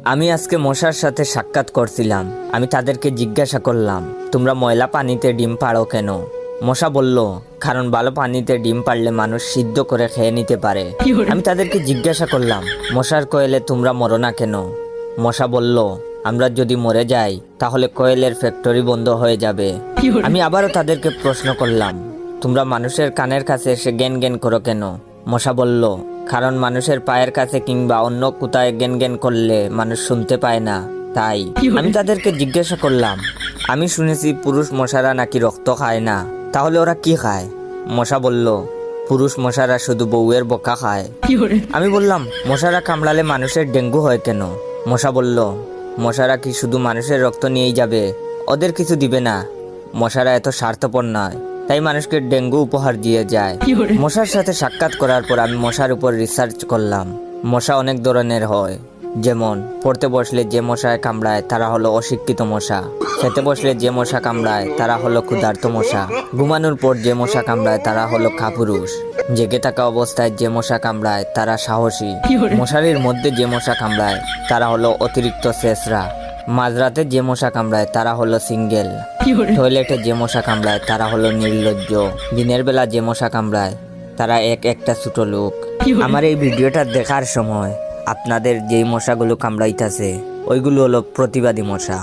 আমি আজকে মশার সাথে সাক্ষাৎ করছিলাম। আমি তাদেরকে জিজ্ঞাসা করলাম, তোমরা ময়লা পানিতে ডিম পাড়ো কেন? মশা বলল, কারণ ভালো পানিতে ডিম পারলে মানুষ সিদ্ধ করে খেয়ে নিতে পারে। আমি তাদেরকে জিজ্ঞাসা করলাম, মশার কোয়েলে তোমরা মরো না কেন? মশা বলল, আমরা যদি মরে যাই তাহলে কোয়েলের ফ্যাক্টরি বন্ধ হয়ে যাবে। আমি আবারও তাদেরকে প্রশ্ন করলাম, তোমরা মানুষের কানের কাছে এসে জ্ঞান জ্ঞান করো কেন? মশা বলল, কারণ মানুষের পায়ের কাছে কিংবা অন্য কোথায় জ্ঞান জ্ঞান করলে মানুষ শুনতে পায় না, তাই। আমি তাদেরকে জিজ্ঞাসা করলাম, আমি শুনেছি পুরুষ মশারা নাকি রক্ত খায় না, তাহলে ওরা কি খায়? মশা বলল, পুরুষ মশারা শুধু বউয়ের বোকা খায়। আমি বললাম, মশারা কামড়ালে মানুষের ডেঙ্গু হয় কেন? মশা বলল, মশারা কি শুধু মানুষের রক্ত নিয়েই যাবে, ওদের কিছু দিবে না। মশারা এত স্বার্থপর নয়, তাই মানুষকে ডেঙ্গু উপহার দিয়ে যায়। মশার সাথে সাক্ষাৎ করার পর আমি মশার উপর রিসার্চ করলাম। মশা অনেক ধরনের হয়, যেমন পড়তে বসলে যে মশায় কামড়ায় তারা হলো অশিক্ষিত মশা, খেতে বসলে যে মশা কামড়ায় তারা হলো ক্ষুধার্ত মশা, ঘুমানোর পর যে মশা কামড়ায় তারা হলো কাপুরুষ, জেগে থাকা অবস্থায় যে মশা কামড়ায় তারা সাহসী, মশারির মধ্যে যে মশা কামড়ায় তারা হলো অতিরিক্ত শেষরা, মাঝরাতে যে মশা কামড়ায় তারা হলো সিঙ্গেল, টয়লেটে যে মশা কামড়ায় তারা হলো নির্লজ্জ, দিনের বেলা যে মশা কামড়ায় তারা একটা ছোট লোক। আমার এই ভিডিওটা দেখার সময় আপনাদের যেই মশাগুলো কামড়াইতেছে ওইগুলো হলো প্রতিবাদী মশা।